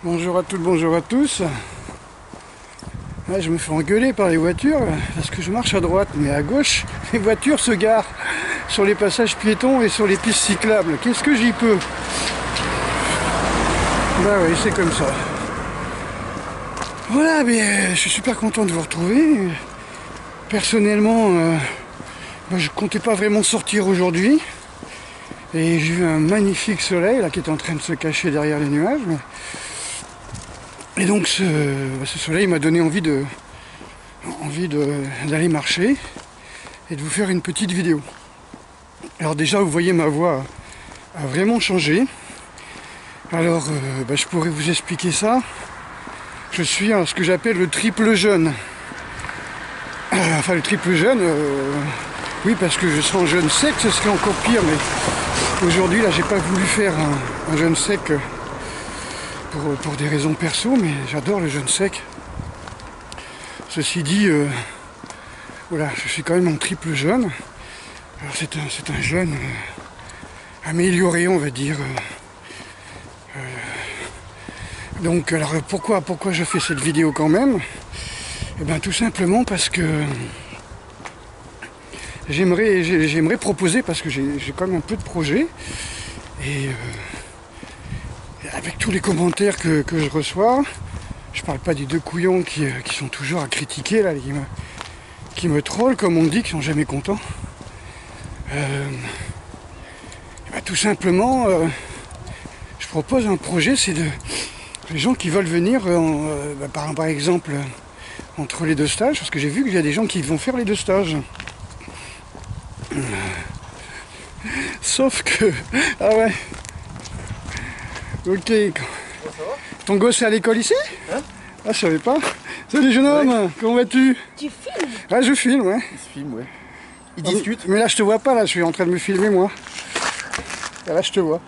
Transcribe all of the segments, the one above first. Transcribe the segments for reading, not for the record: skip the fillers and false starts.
Bonjour à toutes, bonjour à tous. Là, je me fais engueuler par les voitures parce que je marche à droite, mais à gauche, les voitures se garent sur les passages piétons et sur les pistes cyclables. Qu'est-ce que j'y peux? Bah oui, c'est comme ça. Voilà, mais je suis super content de vous retrouver. Personnellement, je comptais pas vraiment sortir aujourd'hui. Et j'ai vu un magnifique soleil là qui est en train de se cacher derrière les nuages. Et donc ce soleil m'a donné envie d'aller marcher et de vous faire une petite vidéo. Alors déjà, vous voyez, ma voix a vraiment changé. Alors je pourrais vous expliquer ça. Je suis ce que j'appelle le triple jeune. Enfin le triple jeune, oui, parce que je serais en jeûne sec, ce serait encore pire, mais aujourd'hui là j'ai pas voulu faire un jeûne sec pour des raisons perso, mais j'adore le jeûne sec. Ceci dit, voilà, je suis quand même en triple jeûne. Alors c'est un jeûne amélioré, on va dire. Donc alors pourquoi je fais cette vidéo quand même? Eh bien tout simplement parce que j'aimerais proposer, parce que j'ai quand même un peu de projet, et avec tous les commentaires que je reçois, je parle pas des deux couillons qui sont toujours à critiquer là, qui me trollent comme on dit, qui sont jamais contents. Tout simplement, je propose un projet, c'est les gens qui veulent venir, par exemple, entre les deux stages, parce que j'ai vu qu'il y a des gens qui vont faire les deux stages. Sauf que... Ah ouais. Ok. Ton gosse est à l'école ici? Hein? Ah, je savais pas. Salut jeune homme, ouais. Comment vas-tu? Tu filmes? Ah, je filme, ouais. Il se filme, ouais. Il discute. Mais là, je te vois pas, là, je suis en train de me filmer, moi. Et là, je te vois.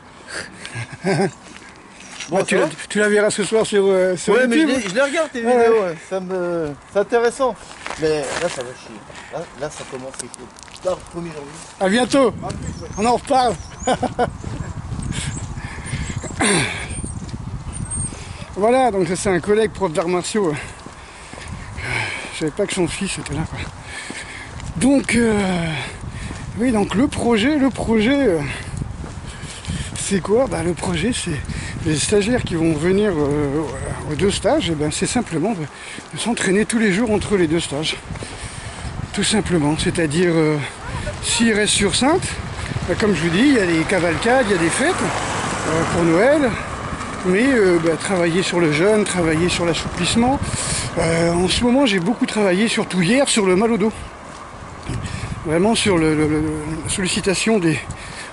Bon, tu la verras ce soir sur ouais, YouTube. mais je les regarde tes vidéos, ouais. C'est intéressant. Mais là, ça va chier. Là, ça commence, c'est cool. Là, 1er janvier. À bientôt. On en reparle. Voilà, donc ça c'est un collègue prof d'arts martiaux. Je savais pas que son fils était là, quoi. Donc, oui, donc le projet, c'est quoi? Le projet, c'est les stagiaires qui vont venir aux deux stages, et c'est simplement de s'entraîner tous les jours entre les deux stages. Tout simplement, c'est-à-dire, s'ils restent sur Saintes, comme je vous dis, il y a des cavalcades, il y a des fêtes pour Noël, mais travailler sur le jeûne, travailler sur l'assouplissement. En ce moment, j'ai beaucoup travaillé, surtout hier, sur le mal au dos. Vraiment sur la sollicitation de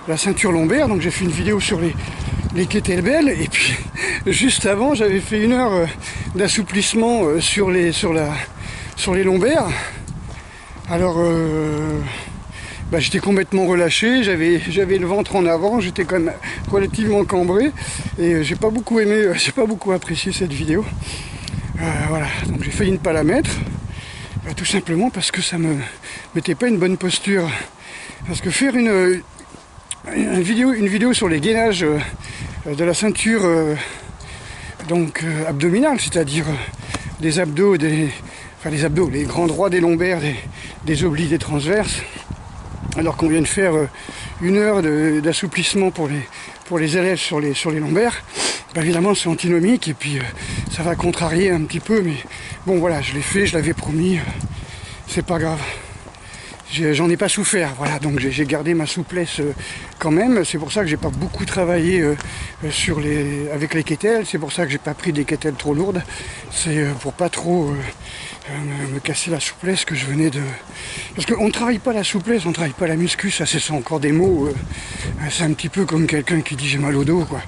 la ceinture lombaire. Donc j'ai fait une vidéo sur les kettlebells, et puis juste avant, j'avais fait 1 heure d'assouplissement sur les lombaires. Alors j'étais complètement relâché, j'avais le ventre en avant, j'étais quand même relativement cambré, et j'ai pas beaucoup aimé, j'ai pas beaucoup apprécié cette vidéo. Voilà, donc j'ai failli ne pas la mettre, tout simplement parce que ça me mettait pas une bonne posture. Parce que faire une vidéo sur les gainages de la ceinture abdominale, c'est-à-dire des abdos, les grands droits des lombaires, des obliques, des transverses, alors qu'on vient de faire 1 heure d'assouplissement pour les élèves sur les lombaires, évidemment c'est antinomique, et puis ça va contrarier un petit peu, mais bon voilà, je l'ai fait, je l'avais promis, c'est pas grave. J'en ai pas souffert, voilà, donc j'ai gardé ma souplesse quand même. C'est pour ça que j'ai pas beaucoup travaillé avec les kettles, c'est pour ça que j'ai pas pris des kettles trop lourdes. C'est pour pas trop me casser la souplesse que je venais de... Parce qu'on ne travaille pas la souplesse, on ne travaille pas la muscu, ça c'est encore des mots. C'est un petit peu comme quelqu'un qui dit j'ai mal au dos, quoi.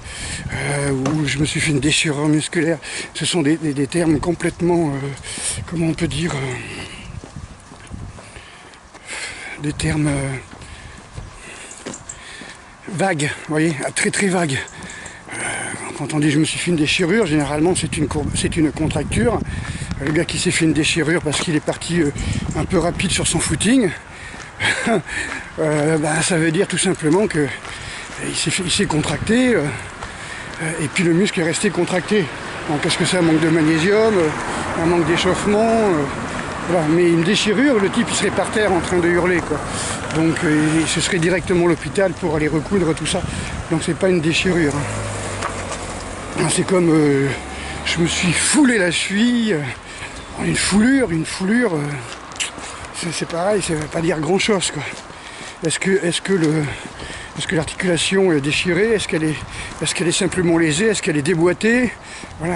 Ou je me suis fait une déchirure musculaire. Ce sont des termes complètement, comment on peut dire... des termes vagues, vous voyez, très très vagues. Quand on dit je me suis fait une déchirure, généralement c'est une contracture. Le gars qui s'est fait une déchirure parce qu'il est parti un peu rapide sur son footing, ça veut dire tout simplement que il s'est contracté, et puis le muscle est resté contracté. Donc est-ce que c'est un manque de magnésium, un manque d'échauffement, voilà. Mais une déchirure, le type il serait par terre en train de hurler, quoi. Donc ce serait directement l'hôpital pour aller recoudre tout ça. Donc c'est pas une déchirure, hein. C'est comme je me suis foulé la cheville, une foulure, c'est pareil, ça ne veut pas dire grand chose, quoi. Est-ce que l'articulation est déchirée? Est-ce qu'elle est simplement lésée? Est-ce qu'elle est déboîtée? Voilà,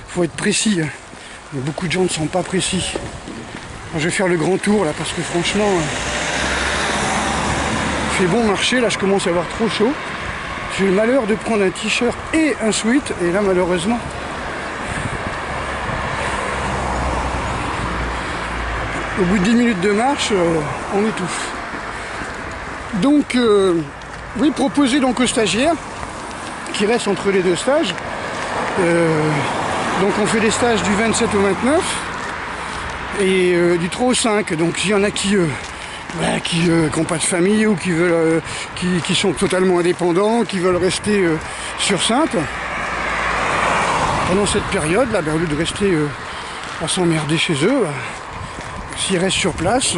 faut être précis, hein. Mais beaucoup de gens ne sont pas précis. Alors, je vais faire le grand tour là parce que franchement, il fait bon marcher, là je commence à avoir trop chaud. J'ai le malheur de prendre un t-shirt et un sweat, et là malheureusement, au bout de 10 minutes de marche, on étouffe. Donc, oui, proposer donc aux stagiaires qui restent entre les deux stages. Donc on fait des stages du 27 au 29 et du 3 au 5. Donc s'il y en a qui n'ont pas de famille ou qui sont totalement indépendants, qui veulent rester sur Saintes pendant cette période, là, au lieu de rester à s'emmerder chez eux, s'ils restent sur place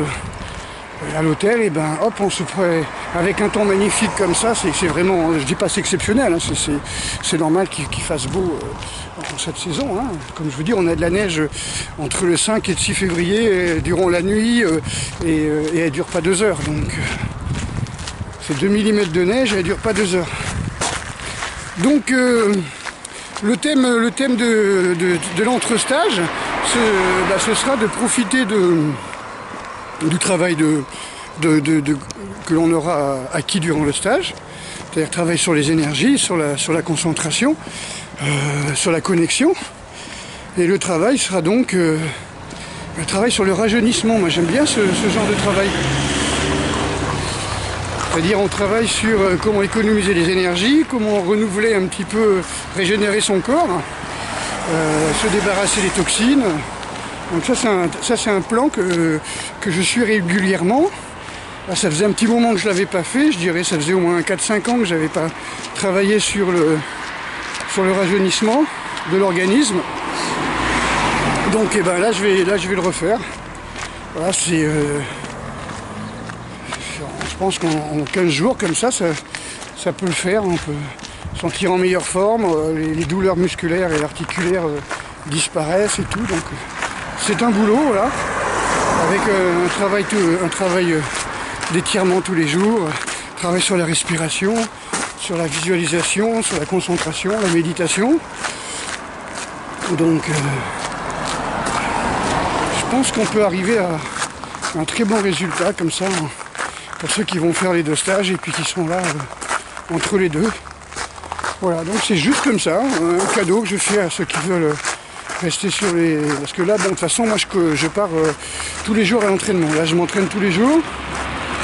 à l'hôtel, et ben hop, on se ferait avec un temps magnifique comme ça. C'est vraiment, je dis pas c'est exceptionnel, hein, c'est normal qu'il fasse beau en cette saison, hein. Comme je vous dis, on a de la neige entre le 5 et le 6 février durant la nuit et elle dure pas 2 heures. Donc c'est 2 mm de neige et elle dure pas 2 heures. Donc le thème de l'entre-stage, ce sera de profiter du travail que l'on aura acquis durant le stage, c'est-à-dire travail sur les énergies, sur la concentration, sur la connexion. Et le travail sera donc le travail sur le rajeunissement. Moi j'aime bien ce genre de travail. C'est-à-dire on travaille sur comment économiser les énergies, comment renouveler un petit peu, régénérer son corps, se débarrasser des toxines. Donc ça c'est un plan que je suis régulièrement. Là, ça faisait un petit moment que je ne l'avais pas fait, je dirais ça faisait au moins 4-5 ans que je n'avais pas travaillé sur le rajeunissement de l'organisme. Donc et ben là je vais le refaire. Voilà, je pense qu'en 15 jours comme ça peut le faire. On peut sentir en meilleure forme, les douleurs musculaires et articulaires disparaissent et tout. Donc c'est un boulot, voilà, avec un travail d'étirement tous les jours, travail sur la respiration, sur la visualisation, sur la concentration, la méditation. Donc je pense qu'on peut arriver à un très bon résultat comme ça pour ceux qui vont faire les 2 stages et puis qui sont là entre les deux. Voilà, donc c'est juste comme ça, un cadeau que je fais à ceux qui veulent rester sur les... Parce que là, bon, de toute façon, moi je pars tous les jours à l'entraînement. Là, je m'entraîne tous les jours.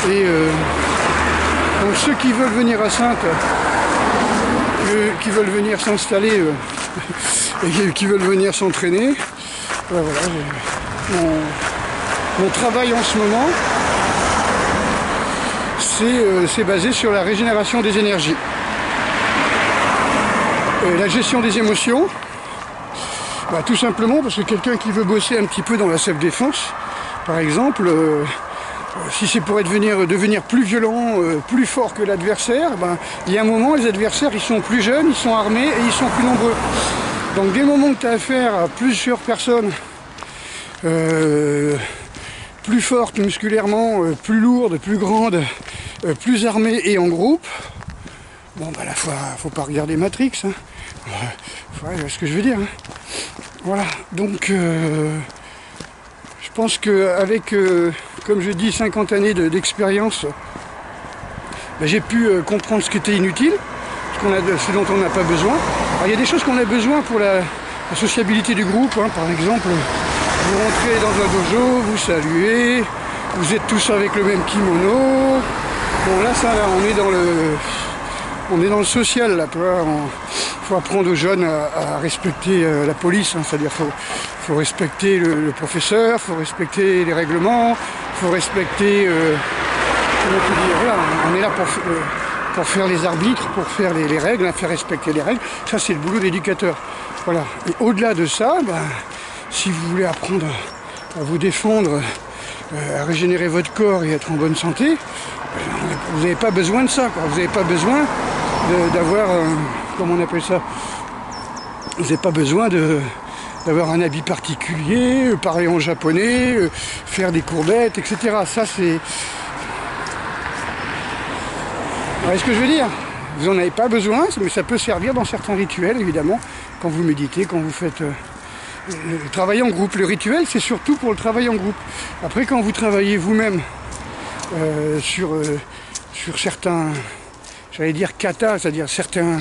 Et donc ceux qui veulent venir à Saintes, qui veulent venir s'installer et qui veulent venir s'entraîner, voilà, mon travail en ce moment, c'est basé sur la régénération des énergies. La gestion des émotions, tout simplement parce que quelqu'un qui veut bosser un petit peu dans la self-défense, par exemple, si c'est pour devenir plus violent, plus fort que l'adversaire, il y a un moment, les adversaires, ils sont plus jeunes, ils sont armés et ils sont plus nombreux. Donc dès le moment que tu as affaire à plusieurs personnes plus fortes musculairement, plus lourdes, plus grandes, plus armées et en groupe, bon là faut pas regarder Matrix, hein. Ouais, ce que je veux dire, hein. Voilà, donc je pense qu'avec, comme je dis, 50 années d'expérience, j'ai pu comprendre ce qui était inutile, ce dont on n'a pas besoin. Alors, il y a des choses qu'on a besoin pour la sociabilité du groupe, hein. Par exemple, vous rentrez dans un dojo, vous saluez, vous êtes tous avec le même kimono. Bon là, on est dans le social, là, tu vois. Il faut apprendre aux jeunes à respecter la police, hein. C'est-à-dire faut respecter le professeur, il faut respecter les règlements, il faut respecter, comment te dire, voilà, on est là pour faire les arbitres, pour faire les règles, hein, faire respecter les règles. Ça, c'est le boulot d'éducateur. Voilà. Et au-delà de ça, ben, si vous voulez apprendre à vous défendre, à régénérer votre corps et être en bonne santé, vous n'avez pas besoin de ça, quoi. Vous n'avez pas besoin d'avoir, comment on appelle ça, vous n'avez pas besoin d'avoir un habit particulier, parler en japonais, faire des courbettes, etc. Ça, c'est... Vous voyez ce que je veux dire? Vous n'en avez pas besoin, mais ça peut servir dans certains rituels, évidemment, quand vous méditez, quand vous faites le travail en groupe. Le rituel, c'est surtout pour le travail en groupe. Après, quand vous travaillez vous-même sur certains, j'allais dire kata, c'est-à-dire certains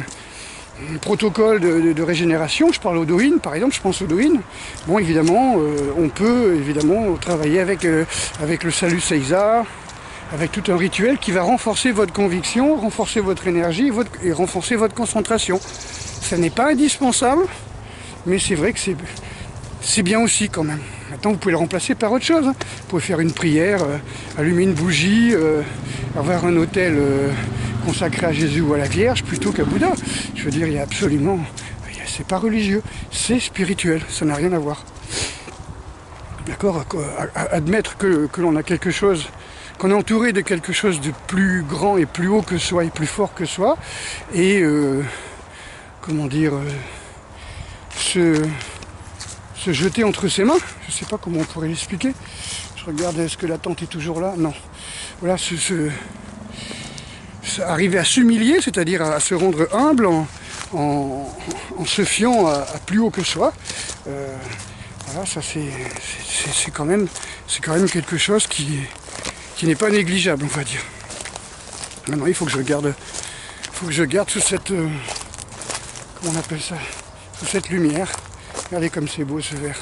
protocoles de régénération, je parle au Doin, par exemple, je pense au Doin. Bon, évidemment, on peut évidemment travailler avec le Salut Seiza, avec tout un rituel qui va renforcer votre conviction, renforcer votre énergie et renforcer votre concentration. Ça n'est pas indispensable, mais c'est vrai que c'est bien aussi quand même. Maintenant, vous pouvez le remplacer par autre chose. Hein. Vous pouvez faire une prière, allumer une bougie, avoir un autel consacré à Jésus ou à la Vierge plutôt qu'à Bouddha. Je veux dire, il y a absolument... C'est pas religieux, c'est spirituel, ça n'a rien à voir. D'accord? Admettre que l'on a quelque chose, qu'on est entouré de quelque chose de plus grand et plus haut que soi et plus fort que soi, et comment dire, se jeter entre ses mains, je ne sais pas comment on pourrait l'expliquer. Je regarde, est-ce que la tente est toujours là? Non. Voilà, arriver à s'humilier, c'est-à-dire à se rendre humble en se fiant à plus haut que soi. Voilà, ça c'est quand même quelque chose qui n'est pas négligeable, on va dire. Maintenant, il faut que je garde sous cette, comment on appelle ça, sous cette lumière. Regardez comme c'est beau ce verre.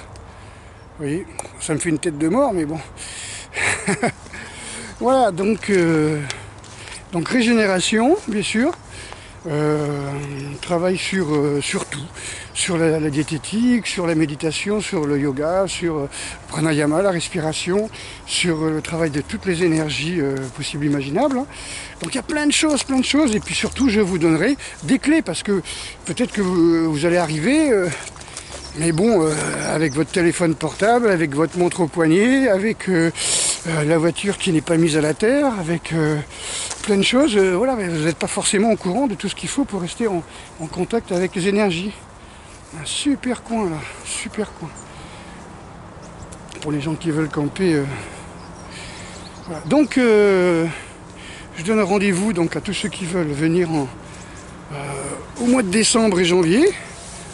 Vous voyez, ça me fait une tête de mort, mais bon. Voilà, donc régénération, bien sûr. Travail sur tout, sur la diététique, sur la méditation, sur le yoga, sur le pranayama, la respiration, sur le travail de toutes les énergies possibles imaginables. Hein. Donc il y a plein de choses, et puis surtout je vous donnerai des clés, parce que peut-être que vous allez arriver, mais bon, avec votre téléphone portable, avec votre montre au poignet, avec la voiture qui n'est pas mise à la terre, avec plein de choses, voilà, mais vous n'êtes pas forcément au courant de tout ce qu'il faut pour rester en contact avec les énergies. Un super coin là, super coin. Pour les gens qui veulent camper. Voilà. Donc, je donne un rendez-vous donc à tous ceux qui veulent venir au mois de décembre et janvier.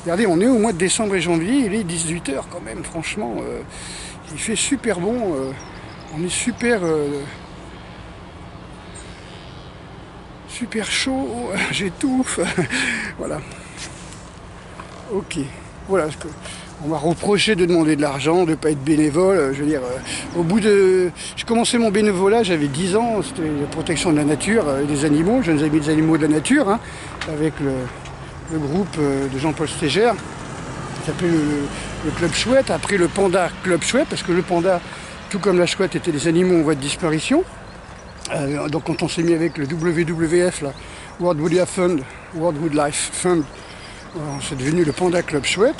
Regardez, on est au mois de décembre et janvier, il est 18h quand même, franchement, il fait super bon, on est super chaud, j'étouffe, voilà. Ok, voilà, on m'a reproché de demander de l'argent, de ne pas être bénévole, je veux dire, au bout de... J'ai commencé mon bénévolat, j'avais 10 ans, c'était la protection de la nature, des animaux, jeunes amis des animaux de la nature, hein, avec le groupe de Jean-Paul Stégère, qui s'appelait le Club Chouette, après le Panda Club Chouette, parce que le panda, tout comme la chouette, étaient des animaux en voie de disparition. Donc quand on s'est mis avec le WWF, là, World Wildlife Fund, c'est devenu le Panda Club Chouette.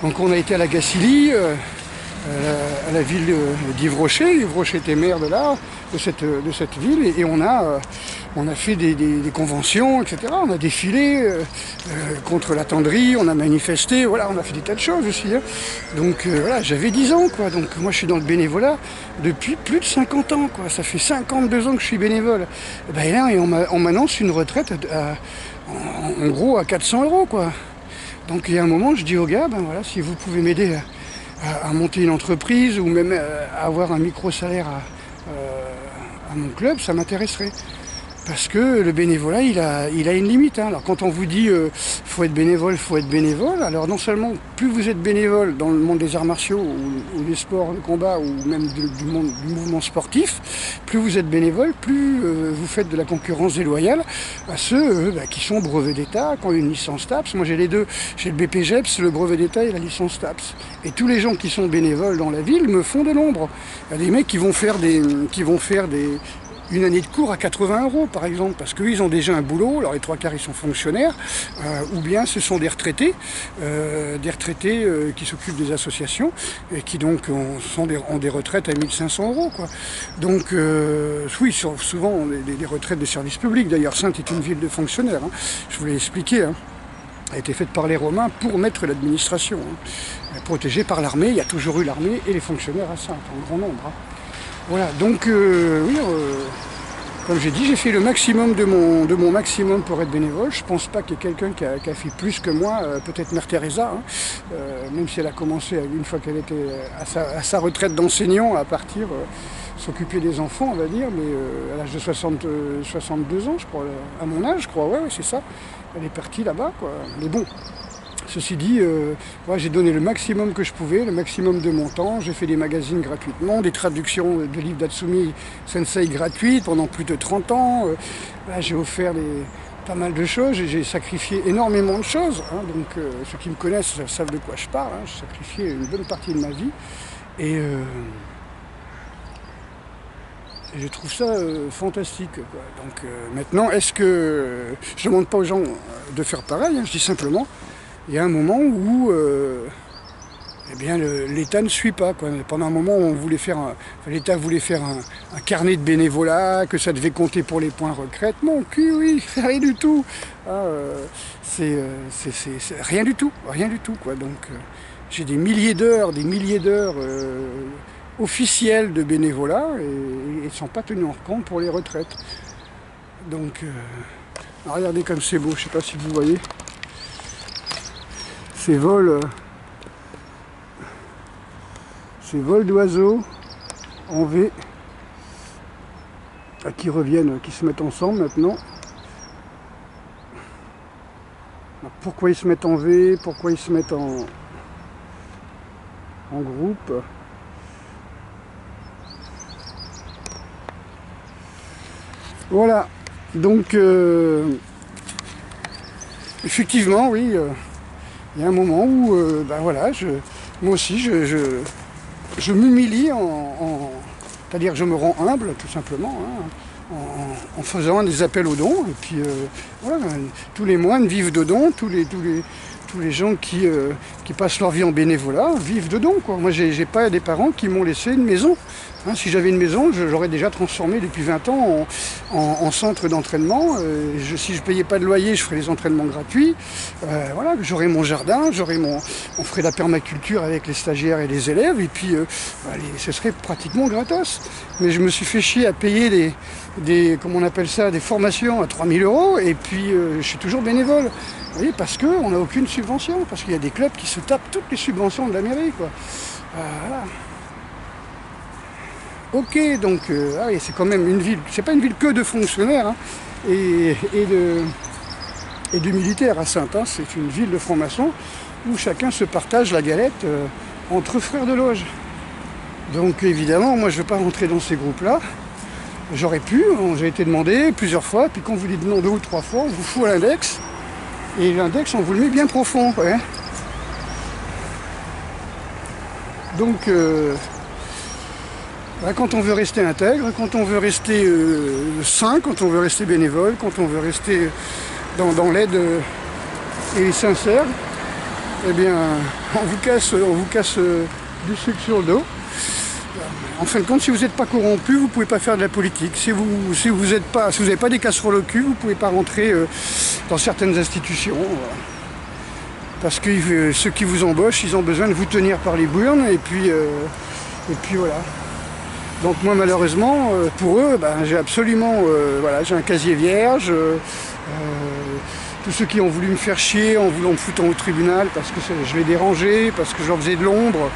Donc on a été à la Gacilly, à la ville d'Yves Rocher. Yves Rocher était maire de cette ville, et on a fait des conventions, etc. On a défilé contre la tenderie, on a manifesté, voilà, on a fait des tas de choses aussi. Hein. Donc voilà, j'avais 10 ans, quoi. Donc moi je suis dans le bénévolat depuis plus de 50 ans, quoi. Ça fait 52 ans que je suis bénévole. Et ben là, on m'annonce une retraite en gros à 400 €, quoi. Donc il y a un moment, je dis aux gars, ben voilà, si vous pouvez m'aider à monter une entreprise ou même à avoir un micro-salaire à mon club, ça m'intéresserait. Parce que le bénévolat, il a une limite. Hein. Alors quand on vous dit faut être bénévole, alors non seulement plus vous êtes bénévole dans le monde des arts martiaux ou des sports de combat ou même du mouvement sportif, plus vous êtes bénévole, plus vous faites de la concurrence déloyale à ceux qui sont brevets d'État, qui ont une licence TAPS. Moi j'ai les deux, j'ai le BPGEPS, le brevet d'État et la licence TAPS. Et tous les gens qui sont bénévoles dans la ville me font de l'ombre. Il y a des mecs qui vont faire des une année de cours à 80 € par exemple, parce qu'eux ils ont déjà un boulot, alors les 3/4 ils sont fonctionnaires, ou bien ce sont des retraités qui s'occupent des associations et qui donc ont des retraites à 1500 € quoi. Donc oui, souvent des retraites de services publics. D'ailleurs Saintes est une ville de fonctionnaires, hein. Je vous l'ai expliqué, hein. A été faite par les Romains pour mettre l'administration, hein. Protégée par l'armée, il y a toujours eu l'armée et les fonctionnaires à Saintes, en grand nombre, hein. Voilà, donc oui, comme j'ai dit, j'ai fait le maximum de mon maximum pour être bénévole. Je pense pas qu'il y ait quelqu'un qui a fait plus que moi, peut-être Mère Teresa, hein. Même si elle a commencé une fois qu'elle était à sa retraite d'enseignant à partir, s'occuper des enfants, on va dire, mais à l'âge de 62 ans, je crois, à mon âge, je crois, ouais, c'est ça. Elle est partie là-bas, quoi. Mais bon. Ceci dit, ouais, j'ai donné le maximum que je pouvais, le maximum de mon temps. J'ai fait des magazines gratuitement, des traductions de livres d'Atsumi Sensei gratuites pendant plus de 30 ans. Là, j'ai offert pas mal de choses, j'ai sacrifié énormément de choses, hein. Donc ceux qui me connaissent savent de quoi je parle, hein. J'ai sacrifié une bonne partie de ma vie. Et je trouve ça fantastique, quoi. Donc maintenant, est-ce que... Je ne demande pas aux gens de faire pareil, hein. Je dis simplement... Il y a un moment où eh bien, l'État ne suit pas, quoi. Pendant un moment, l'État voulait faire un carnet de bénévolat, que ça devait compter pour les points retraite. Mon cul, oui, rien du tout. Ah, c'est rien du tout, quoi. Donc, j'ai des milliers d'heures officielles de bénévolat et ils ne sont pas tenus en compte pour les retraites. Donc, regardez comme c'est beau, je ne sais pas si vous voyez. Ces vols d'oiseaux en V qui reviennent, qui se mettent ensemble maintenant. Alors, pourquoi ils se mettent en V, pourquoi ils se mettent en groupe? Voilà, donc effectivement, oui. Il y a un moment où, ben voilà, moi aussi, je m'humilie c'est-à-dire que je me rends humble, tout simplement, hein, en faisant des appels aux dons. Et puis, voilà, tous les moines vivent de dons, tous les gens qui passent leur vie en bénévolat vivent de dons, quoi. Moi, j'ai pas des parents qui m'ont laissé une maison. Hein, si j'avais une maison, je l'aurais déjà transformée depuis 20 ans en centre d'entraînement. Si je ne payais pas de loyer, je ferais les entraînements gratuits. Voilà, j'aurais mon jardin, on ferait la permaculture avec les stagiaires et les élèves, et puis ce serait pratiquement gratos. Mais je me suis fait chier à payer comment on appelle ça, des formations à 3000 €, et puis je suis toujours bénévole. Vous voyez, parce qu'on n'a aucune subvention, parce qu'il y a des clubs qui se tapent toutes les subventions de la mairie, quoi. Voilà. Ok, donc c'est quand même une ville, c'est pas une ville que de fonctionnaires, hein, et de militaires à Saintes, hein. C'est une ville de francs-maçons où chacun se partage la galette entre frères de loge. Donc évidemment, moi je ne veux pas rentrer dans ces groupes-là. J'aurais pu, j'ai été demandé plusieurs fois, puis quand vous dites non 2 ou 3 fois, on vous fout à l'index, et l'index on vous le met bien profond, ouais. Donc quand on veut rester intègre, quand on veut rester sain, quand on veut rester bénévole, quand on veut rester dans l'aide et sincère, eh bien, on vous casse du sucre sur le dos. En fin de compte, si vous n'êtes pas corrompu, vous ne pouvez pas faire de la politique. Si vous n'avez pas des casseroles au cul, vous ne pouvez pas rentrer dans certaines institutions. Parce que ceux qui vous embauchent, ils ont besoin de vous tenir par les burnes, et puis voilà. Donc moi malheureusement, pour eux, j'ai absolument, j'ai un casier vierge. Tous ceux qui ont voulu me faire chier en voulant me foutre au tribunal parce que je les dérangeais, parce que je leur faisais de l'ombre,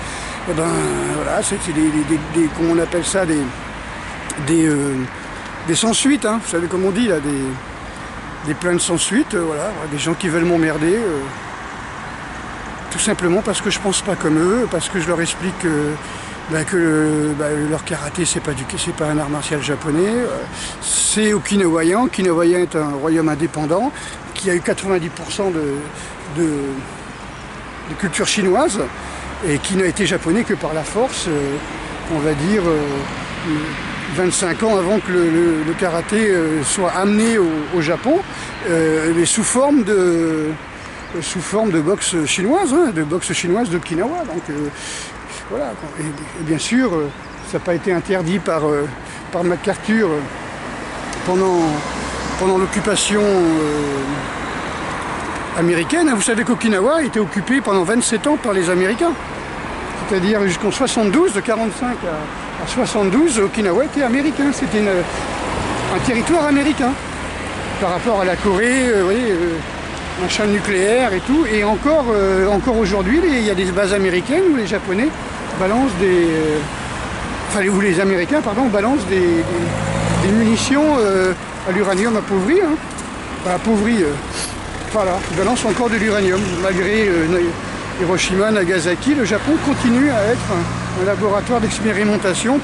c'était comment on appelle ça, des sans suite, hein, vous savez comme on dit là, des plaintes sans suite, des gens qui veulent m'emmerder, tout simplement parce que je pense pas comme eux, parce que je leur explique que leur karaté c'est pas un art martial japonais, c'est okinawayen. Okinawayen est un royaume indépendant qui a eu 90% de culture chinoise et qui n'a été japonais que par la force, on va dire, 25 ans avant que le karaté soit amené au Japon, mais sous forme de boxe chinoise, hein, d'Okinawa. Donc voilà. Et bien sûr, ça n'a pas été interdit par MacArthur pendant l'occupation américaine. Vous savez qu'Okinawa a été occupé pendant 27 ans par les Américains. C'est-à-dire jusqu'en 72, de 45 à 72, Okinawa était américain. C'était un territoire américain par rapport à la Corée, vous voyez, machin nucléaire et tout. Et encore aujourd'hui, il y a des bases américaines où les Japonais balancent où les Américains, pardon, balancent des munitions à l'uranium appauvri. Hein. Enfin, appauvri, voilà, ils balancent encore de l'uranium. Malgré Hiroshima, Nagasaki, le Japon continue à être un laboratoire d'expérimentation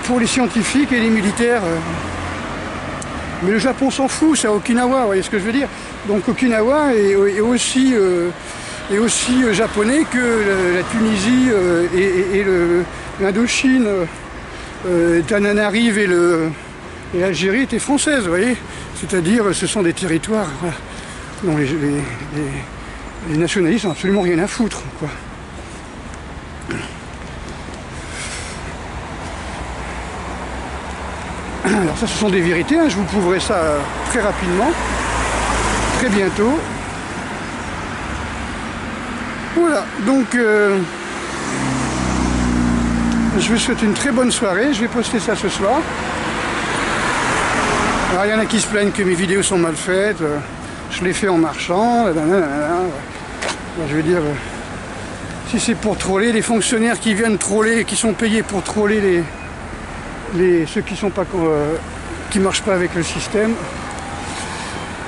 pour les scientifiques et les militaires. Mais le Japon s'en fout, c'est à Okinawa, vous voyez ce que je veux dire. Donc Okinawa est aussi japonais que la Tunisie et l'Indochine, Tananarive et l'Algérie étaient françaises, vous voyez. C'est-à-dire, ce sont des territoires dont les nationalistes n'ont absolument rien à foutre, quoi. Alors ça, ce sont des vérités, hein. Je vous prouverai ça très rapidement, très bientôt. Voilà, donc je vous souhaite une très bonne soirée, je vais poster ça ce soir. Alors il y en a qui se plaignent que mes vidéos sont mal faites, je les fais en marchant, je veux dire, si c'est pour troller, les fonctionnaires qui viennent troller, qui sont payés pour troller ceux qui marchent pas avec le système.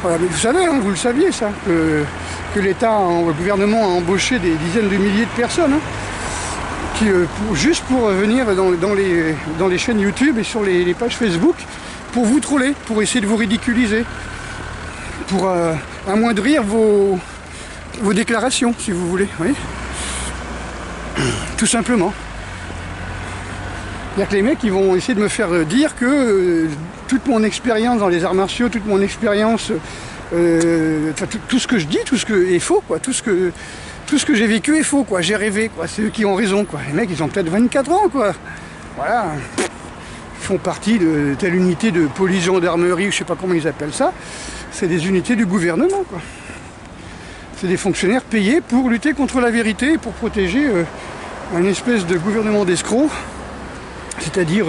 Voilà, mais vous savez, hein, vous le saviez ça, que l'État, le gouvernement a embauché des dizaines de milliers de personnes, hein, juste pour venir dans les chaînes YouTube et sur les pages Facebook, pour vous troller, pour essayer de vous ridiculiser, pour amoindrir vos déclarations, si vous voulez, oui. Tout simplement. Il y a que les mecs qui vont essayer de me faire dire que toute mon expérience dans les arts martiaux, toute mon expérience, tout ce que je dis, tout ce que est faux, quoi, tout ce que j'ai vécu est faux, quoi, j'ai rêvé, quoi, c'est eux qui ont raison, quoi. Les mecs, ils ont peut-être 24 ans, quoi. Voilà. Ils font partie de telle unité de police, gendarmerie, je sais pas comment ils appellent ça. C'est des unités du gouvernement, quoi. C'est des fonctionnaires payés pour lutter contre la vérité et pour protéger un espèce de gouvernement d'escrocs. C'est-à-dire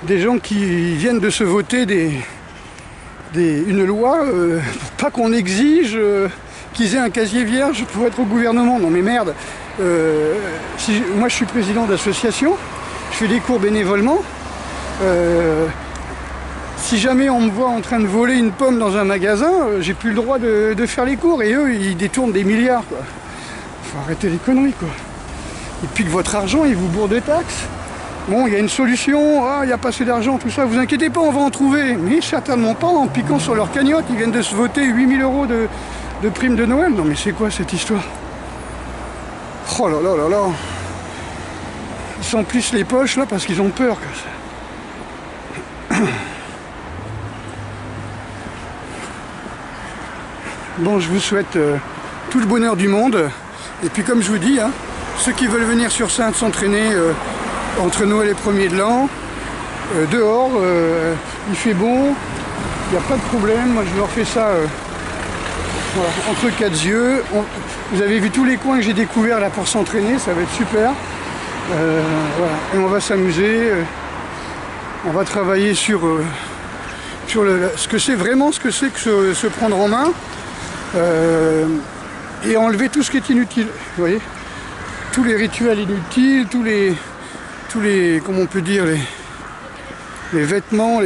des gens qui viennent de se voter une loi pour pas qu'on exige qu'ils aient un casier vierge pour être au gouvernement. Non mais merde, moi je suis président d'association, je fais des cours bénévolement. Si jamais on me voit en train de voler une pomme dans un magasin, j'ai plus le droit de faire les cours et eux ils détournent des milliards, quoi. Faut arrêter les conneries, quoi. Ils piquent votre argent, ils vous bourrent de taxes. Bon, il y a une solution, il n'y a pas assez d'argent, tout ça, vous inquiétez pas, on va en trouver. Mais certainement pas en piquant sur leur cagnotte, ils viennent de se voter 8000 € de prime de Noël. Non mais c'est quoi cette histoire? Oh là là là là. Ils s'emplissent les poches là parce qu'ils ont peur que ça. Bon, je vous souhaite tout le bonheur du monde. Et puis comme je vous dis, hein, ceux qui veulent venir sur Saintes s'entraîner entre Noël et 1er de l'an, dehors, il fait bon, il n'y a pas de problème, moi je leur fais ça voilà, entre quatre yeux. Vous avez vu tous les coins que j'ai découverts là pour s'entraîner, ça va être super. Voilà. Et on va s'amuser, on va travailler sur ce que c'est vraiment, ce que c'est que se prendre en main, et enlever tout ce qui est inutile, vous voyez, tous les rituels inutiles, tous les comment on peut dire, les vêtements,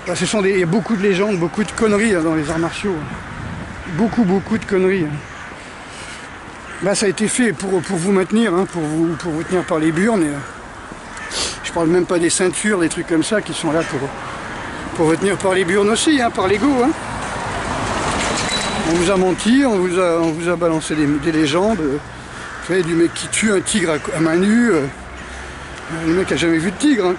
Bah, il y a beaucoup de légendes, beaucoup de conneries hein, dans les arts martiaux. Beaucoup de conneries. Là, ça a été fait pour vous maintenir, hein, pour vous tenir par les burnes. Je parle même pas des ceintures, des trucs comme ça qui sont là pour vous tenir par les burnes aussi, hein, par l'ego. Hein. On vous a menti, on vous a balancé des légendes. Vous savez, du mec qui tue un tigre à main nue. Le mec a jamais vu de tigre. Hein.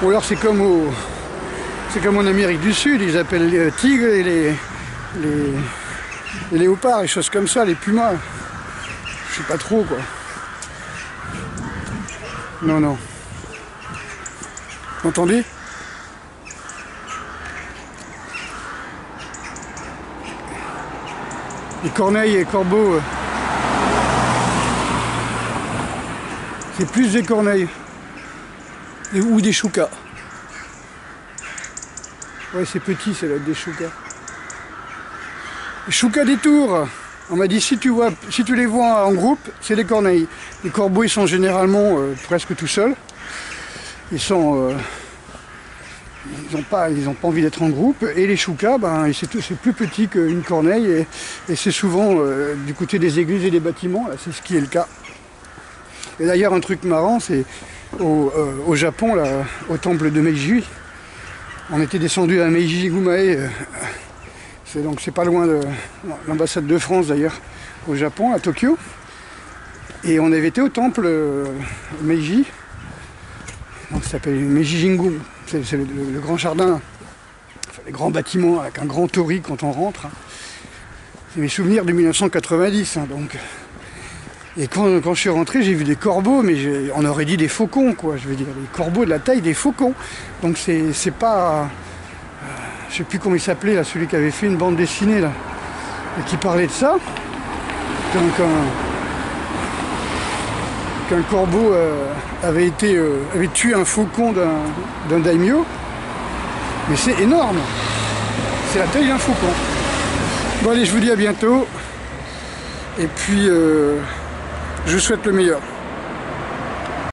Ou alors c'est comme en Amérique du Sud, ils appellent les tigres et les léopards, les choses comme ça, les pumas. Je sais pas trop quoi. Non, non. Vous entendez? Les corneilles et les corbeaux, c'est plus des corneilles. Ou des choucas. Ouais, c'est petit, c'est là, des choucas. Les choucas des tours. On m'a dit, si tu les vois en groupe, c'est des corneilles. Les corbeaux, ils sont généralement presque tout seuls. Ils n'ont pas envie d'être en groupe. Et les choucas, ben, c'est plus petit qu'une corneille. Et c'est souvent du côté des églises et des bâtiments. C'est ce qui est le cas. Et d'ailleurs, un truc marrant, c'est au Japon, là, au temple de Meiji. On était descendu à Meiji-Gumae. C'est pas loin de l'ambassade de France d'ailleurs, au Japon, à Tokyo. Et on avait été au temple Meiji. Donc ça s'appelle Meiji-Jingu. C'est le grand jardin, enfin, les grands bâtiments avec un grand torii quand on rentre. C'est mes souvenirs de 1990. Donc. Et quand je suis rentré, j'ai vu des corbeaux, mais on aurait dit des faucons, quoi. Je veux dire, des corbeaux de la taille des faucons. Donc c'est pas... je sais plus comment il s'appelait, là, celui qui avait fait une bande dessinée, là, et qui parlait de ça. Donc qu'un corbeau avait tué un faucon d'un daimyo. Mais c'est énorme. C'est la taille d'un faucon. Bon allez, je vous dis à bientôt. Et puis... je vous souhaite le meilleur.